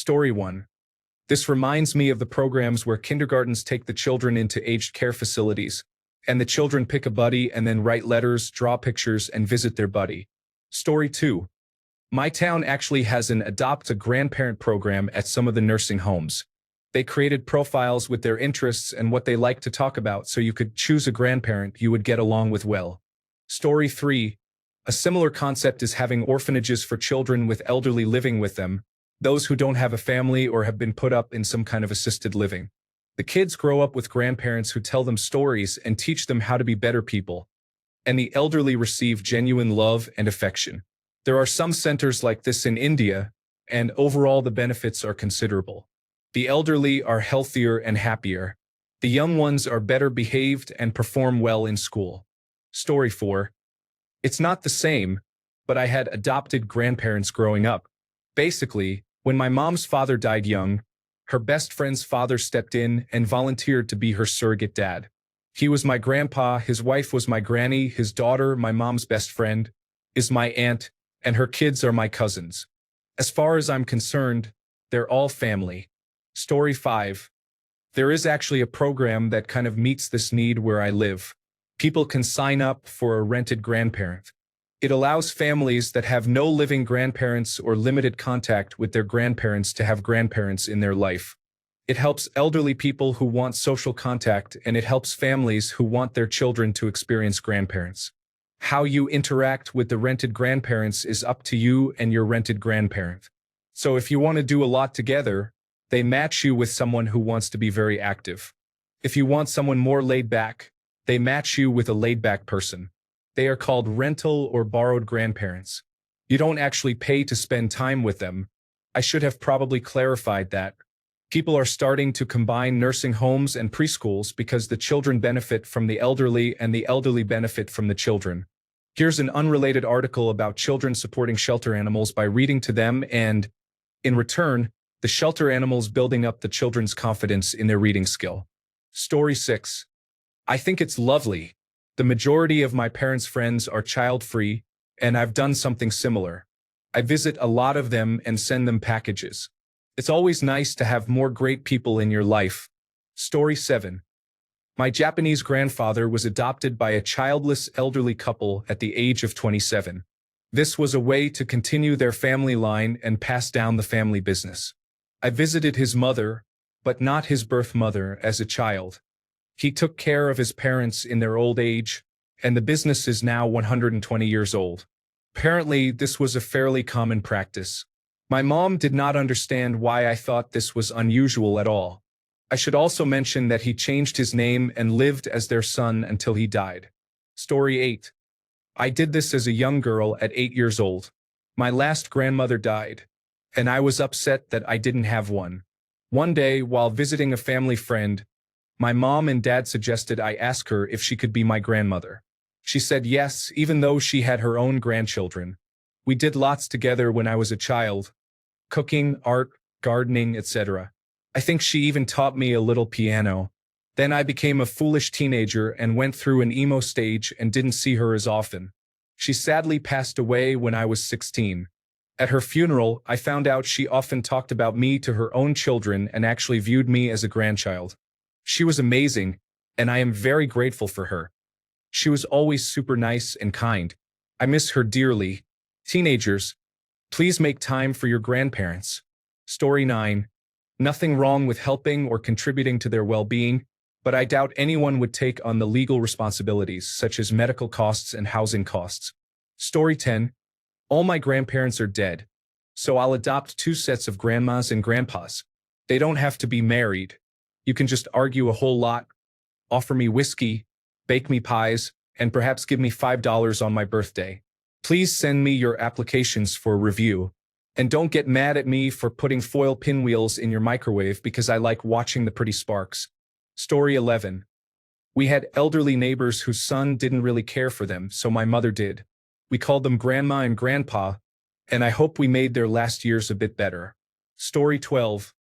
Story 1. This reminds me of the programs where kindergartens take the children into aged care facilities, and the children pick a buddy and then write letters, draw pictures, and visit their buddy. Story 2. My town actually has an Adopt a Grandparent program at some of the nursing homes. They created profiles with their interests and what they like to talk about so you could choose a grandparent you would get along with well. Story 3. A similar concept is having orphanages for children with elderly living with them, those who don't have a family or have been put up in some kind of assisted living. The kids grow up with grandparents who tell them stories and teach them how to be better people, and the elderly receive genuine love and affection. There are some centers like this in India, and overall the benefits are considerable. The elderly are healthier and happier. The young ones are better behaved and perform well in school. Story 4. It's not the same, but I had adopted grandparents growing up. Basically, when my mom's father died young, her best friend's father stepped in and volunteered to be her surrogate dad. He was my grandpa, his wife was my granny, his daughter, my mom's best friend, is my aunt, and her kids are my cousins. As far as I'm concerned, they're all family. Story 5. There is actually a program that kind of meets this need where I live. People can sign up for a rented grandparent. It allows families that have no living grandparents or limited contact with their grandparents to have grandparents in their life. It helps elderly people who want social contact, and it helps families who want their children to experience grandparents. How you interact with the rented grandparents is up to you and your rented grandparent. So if you want to do a lot together, they match you with someone who wants to be very active. If you want someone more laid back, they match you with a laid back person. They are called rental or borrowed grandparents. You don't actually pay to spend time with them. I should have probably clarified that. People are starting to combine nursing homes and preschools because the children benefit from the elderly and the elderly benefit from the children. Here's an unrelated article about children supporting shelter animals by reading to them and, in return, the shelter animals building up the children's confidence in their reading skill. Story 6. I think it's lovely. The majority of my parents' friends are child-free, and I've done something similar. I visit a lot of them and send them packages. It's always nice to have more great people in your life. Story 7. My Japanese grandfather was adopted by a childless elderly couple at the age of 27. This was a way to continue their family line and pass down the family business. I visited his mother, but not his birth mother, as a child. He took care of his parents in their old age, and the business is now 120 years old. Apparently, this was a fairly common practice. My mom did not understand why I thought this was unusual at all. I should also mention that he changed his name and lived as their son until he died. Story 8. I did this as a young girl at 8 years old. My last grandmother died, and I was upset that I didn't have one. One day, while visiting a family friend, my mom and dad suggested I ask her if she could be my grandmother. She said yes, even though she had her own grandchildren. We did lots together when I was a child. Cooking, art, gardening, etc. I think she even taught me a little piano. Then I became a foolish teenager and went through an emo stage and didn't see her as often. She sadly passed away when I was 16. At her funeral, I found out she often talked about me to her own children and actually viewed me as a grandchild. She was amazing, and I am very grateful for her. She was always super nice and kind. I miss her dearly. Teenagers, please make time for your grandparents. Story 9. Nothing wrong with helping or contributing to their well-being, but I doubt anyone would take on the legal responsibilities such as medical costs and housing costs. Story 10. All my grandparents are dead, so I'll adopt 2 sets of grandmas and grandpas. They don't have to be married. You can just argue a whole lot, offer me whiskey, bake me pies, and perhaps give me $5 on my birthday. Please send me your applications for review. And don't get mad at me for putting foil pinwheels in your microwave because I like watching the pretty sparks. Story 11. We had elderly neighbors whose son didn't really care for them, so my mother did. We called them Grandma and Grandpa, and I hope we made their last years a bit better. Story 12.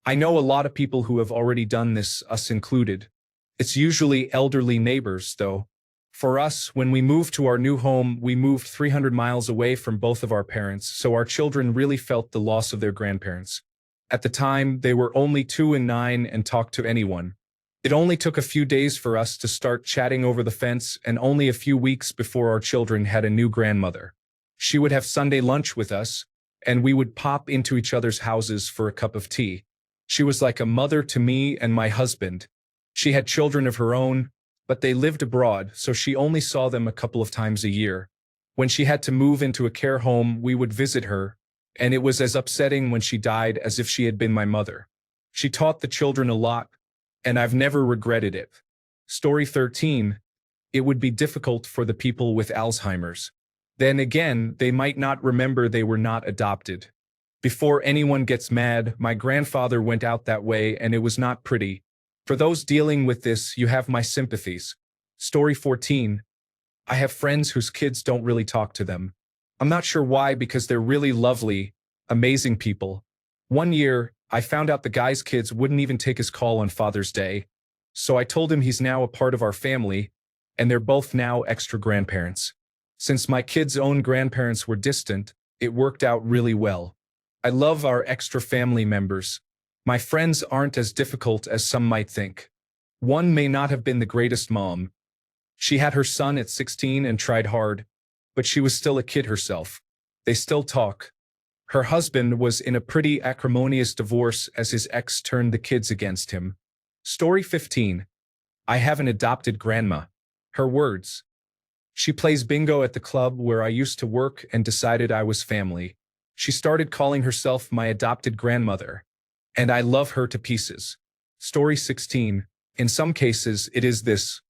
I know a lot of people who have already done this, us included. It's usually elderly neighbors, though. For us, when we moved to our new home, we moved 300 miles away from both of our parents, so our children really felt the loss of their grandparents. At the time, they were only 2 and 9 and talked to anyone. It only took a few days for us to start chatting over the fence, and only a few weeks before our children had a new grandmother. She would have Sunday lunch with us, and we would pop into each other's houses for a cup of tea. She was like a mother to me and my husband. She had children of her own, but they lived abroad, so she only saw them a couple of times a year. When she had to move into a care home, we would visit her, and it was as upsetting when she died as if she had been my mother. She taught the children a lot, and I've never regretted it. Story 13. It would be difficult for the people with Alzheimer's. Then again, they might not remember they were not adopted. Before anyone gets mad, my grandfather went out that way, and it was not pretty. For those dealing with this, you have my sympathies. Story 14. I have friends whose kids don't really talk to them. I'm not sure why, because they're really lovely, amazing people. One year, I found out the guy's kids wouldn't even take his call on Father's Day. So I told him he's now a part of our family, and they're both now extra grandparents. Since my kids' own grandparents were distant, it worked out really well. I love our extra family members. My friends aren't as difficult as some might think. One may not have been the greatest mom. She had her son at 16 and tried hard, but she was still a kid herself. They still talk. Her husband was in a pretty acrimonious divorce as his ex turned the kids against him. Story 15. I have an adopted grandma. Her words. She plays bingo at the club where I used to work and decided I was family. She started calling herself my adopted grandmother, and I love her to pieces. Story 16. In some cases, it is this.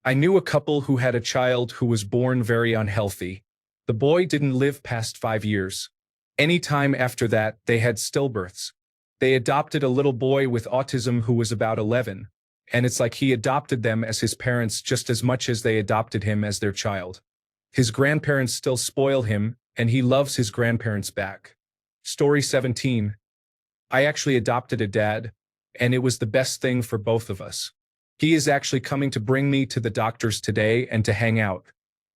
I knew a couple who had a child who was born very unhealthy. The boy didn't live past 5 years. Any time after that, they had stillbirths. They adopted a little boy with autism who was about 11, and it's like he adopted them as his parents just as much as they adopted him as their child. His grandparents still spoil him, and he loves his grandparents back. Story 17. I actually adopted a dad, and it was the best thing for both of us. He is actually coming to bring me to the doctors today and to hang out.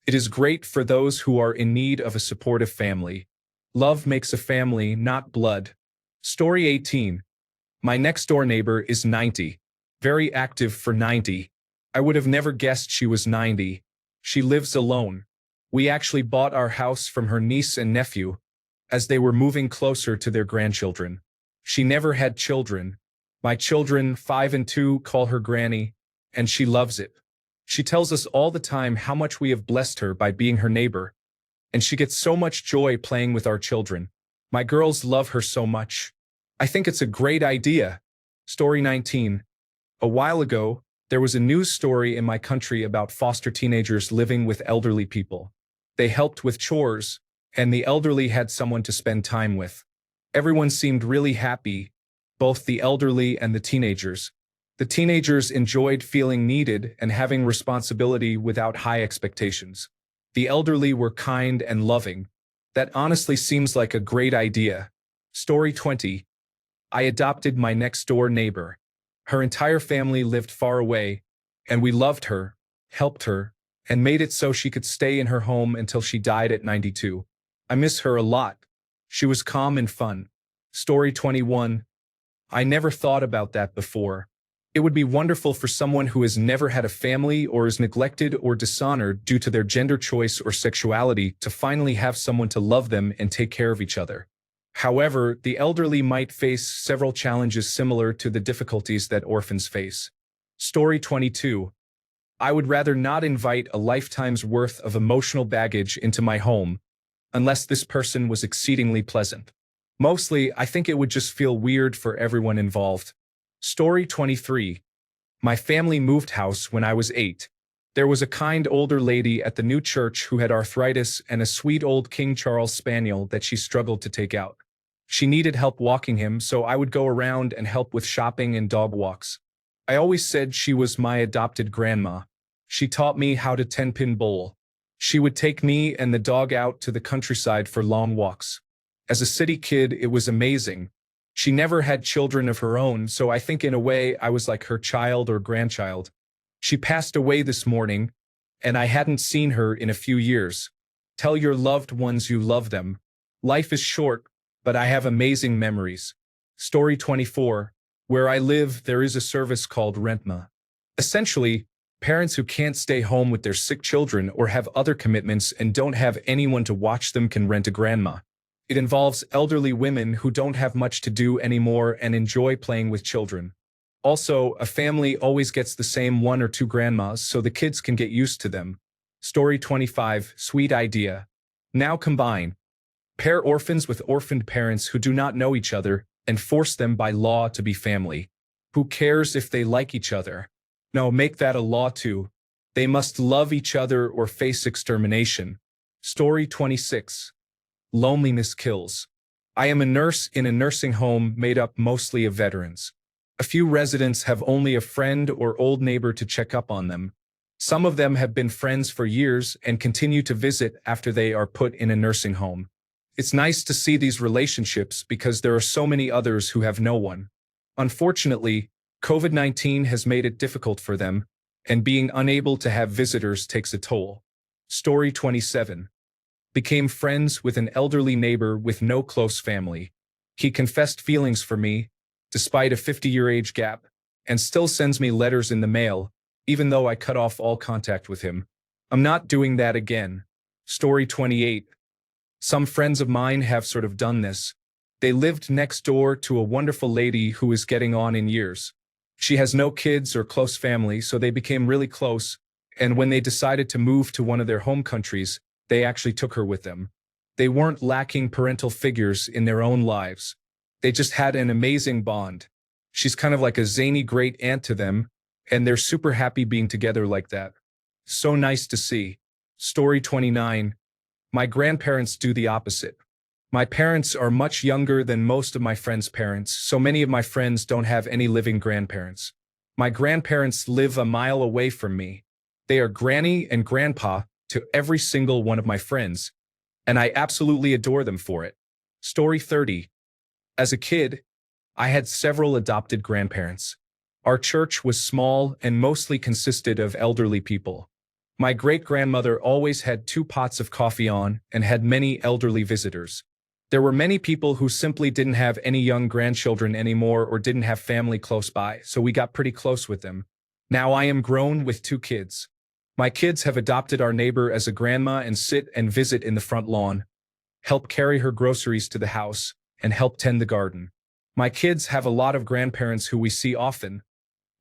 It is great for those who are in need of a supportive family. Love makes a family, not blood. Story 18. My next-door neighbor is 90. Very active for 90. I would have never guessed she was 90. She lives alone. We actually bought our house from her niece and nephew, as they were moving closer to their grandchildren. She never had children. My children, 5 and 2, call her Granny, and she loves it. She tells us all the time how much we have blessed her by being her neighbor, and she gets so much joy playing with our children. My girls love her so much. I think it's a great idea. Story 19. A while ago, there was a news story in my country about foster teenagers living with elderly people. They helped with chores, and the elderly had someone to spend time with. Everyone seemed really happy, both the elderly and the teenagers. The teenagers enjoyed feeling needed and having responsibility without high expectations. The elderly were kind and loving. That honestly seems like a great idea. Story 20. I adopted my next-door neighbor. Her entire family lived far away, and we loved her, helped her, and made it so she could stay in her home until she died at 92. I miss her a lot. She was calm and fun. Story 21. I never thought about that before. It would be wonderful for someone who has never had a family or is neglected or dishonored due to their gender choice or sexuality to finally have someone to love them and take care of each other. However, the elderly might face several challenges similar to the difficulties that orphans face. Story 22. I would rather not invite a lifetime's worth of emotional baggage into my home, unless this person was exceedingly pleasant. Mostly, I think it would just feel weird for everyone involved. Story 23. My family moved house when I was 8. There was a kind older lady at the new church who had arthritis and a sweet old King Charles Spaniel that she struggled to take out. She needed help walking him, so I would go around and help with shopping and dog walks. I always said she was my adopted grandma. She taught me how to 10-pin bowl. She would take me and the dog out to the countryside for long walks. As a city kid, it was amazing. She never had children of her own, so I think in a way I was like her child or grandchild. She passed away this morning, and I hadn't seen her in a few years. Tell your loved ones you love them. Life is short, but I have amazing memories. Story 24. Where I live, there is a service called Rentma. Essentially, parents who can't stay home with their sick children or have other commitments and don't have anyone to watch them can rent a grandma. It involves elderly women who don't have much to do anymore and enjoy playing with children. Also, a family always gets the same one or two grandmas so the kids can get used to them. Story 25. Sweet idea. Now combine. Pair orphans with orphaned parents who do not know each other and force them by law to be family. Who cares if they like each other? No, make that a law too. They must love each other or face extermination. Story 26. Loneliness kills. I am a nurse in a nursing home made up mostly of veterans. A few residents have only a friend or old neighbor to check up on them. Some of them have been friends for years and continue to visit after they are put in a nursing home. It's nice to see these relationships because there are so many others who have no one. Unfortunately, COVID-19 has made it difficult for them, and being unable to have visitors takes a toll. Story 27. Became friends with an elderly neighbor with no close family. He confessed feelings for me, despite a 50-year age gap, and still sends me letters in the mail, even though I cut off all contact with him. I'm not doing that again. Story 28. Some friends of mine have sort of done this. They lived next door to a wonderful lady who is getting on in years. She has no kids or close family, so they became really close, and when they decided to move to one of their home countries, they actually took her with them. They weren't lacking parental figures in their own lives. They just had an amazing bond. She's kind of like a zany great aunt to them, and they're super happy being together like that. So nice to see. Story 29. My grandparents do the opposite. My parents are much younger than most of my friends' parents, so many of my friends don't have any living grandparents. My grandparents live a mile away from me. They are granny and grandpa to every single one of my friends, and I absolutely adore them for it. Story 30. As a kid, I had several adopted grandparents. Our church was small and mostly consisted of elderly people. My great-grandmother always had 2 pots of coffee on and had many elderly visitors. There were many people who simply didn't have any young grandchildren anymore or didn't have family close by, so we got pretty close with them. Now I am grown with 2 kids. My kids have adopted our neighbor as a grandma and sit and visit in the front lawn, help carry her groceries to the house, and help tend the garden. My kids have a lot of grandparents who we see often,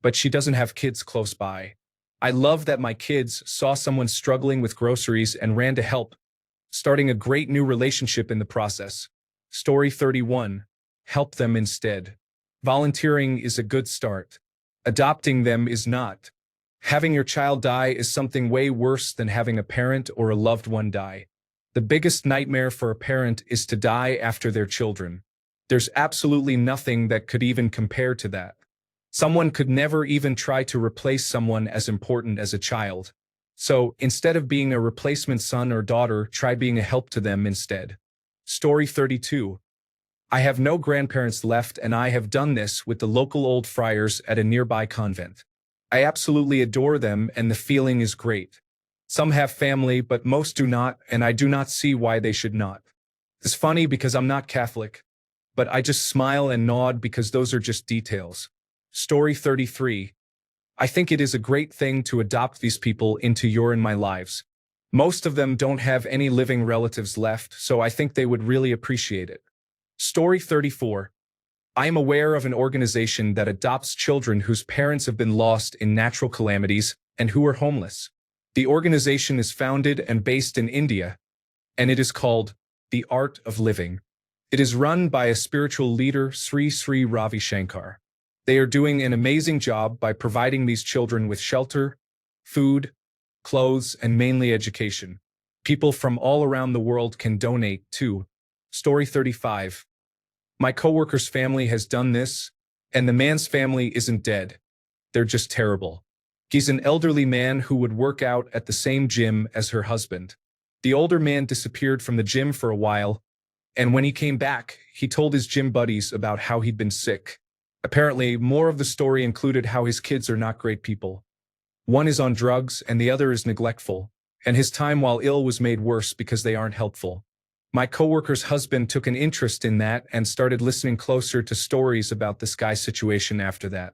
but she doesn't have kids close by. I love that my kids saw someone struggling with groceries and ran to help, starting a great new relationship in the process. Story 31. Help them instead. Volunteering is a good start. Adopting them is not. Having your child die is something way worse than having a parent or a loved one die. The biggest nightmare for a parent is to die after their children. There's absolutely nothing that could even compare to that. Someone could never even try to replace someone as important as a child. So, instead of being a replacement son or daughter, try being a help to them instead. Story 32. I have no grandparents left, and I have done this with the local old friars at a nearby convent. I absolutely adore them, and the feeling is great. Some have family, but most do not, and I do not see why they should not. It's funny because I'm not Catholic, but I just smile and nod because those are just details. Story 33. I think it is a great thing to adopt these people into your and my lives. Most of them don't have any living relatives left, so I think they would really appreciate it. Story 34. I am aware of an organization that adopts children whose parents have been lost in natural calamities and who are homeless. The organization is founded and based in India, and it is called The Art of Living. It is run by a spiritual leader, Sri Sri Ravi Shankar. They are doing an amazing job by providing these children with shelter, food, clothes, and mainly education. People from all around the world can donate too. Story 35. My coworker's family has done this, and the man's family isn't dead. They're just terrible. He's an elderly man who would work out at the same gym as her husband. The older man disappeared from the gym for a while, and when he came back, he told his gym buddies about how he'd been sick. Apparently, more of the story included how his kids are not great people. One is on drugs and the other is neglectful, and his time while ill was made worse because they aren't helpful. My coworker's husband took an interest in that and started listening closer to stories about this guy's situation after that.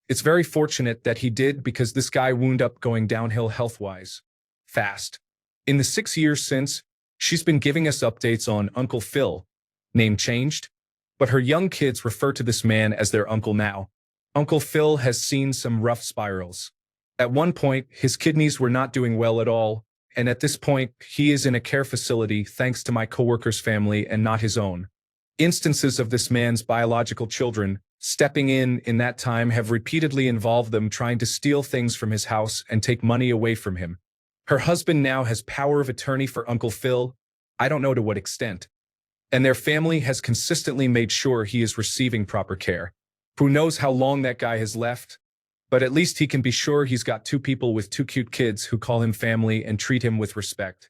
It's very fortunate that he did because this guy wound up going downhill health-wise. Fast. In the 6 years since, she's been giving us updates on Uncle Phil. Name changed? But her young kids refer to this man as their uncle now. Uncle Phil has seen some rough spirals. At one point, his kidneys were not doing well at all, and at this point, he is in a care facility thanks to my coworker's family and not his own. Instances of this man's biological children stepping in that time have repeatedly involved them trying to steal things from his house and take money away from him. Her husband now has power of attorney for Uncle Phil, I don't know to what extent. And their family has consistently made sure he is receiving proper care. Who knows how long that guy has left? But at least he can be sure he's got two people with two cute kids who call him family and treat him with respect.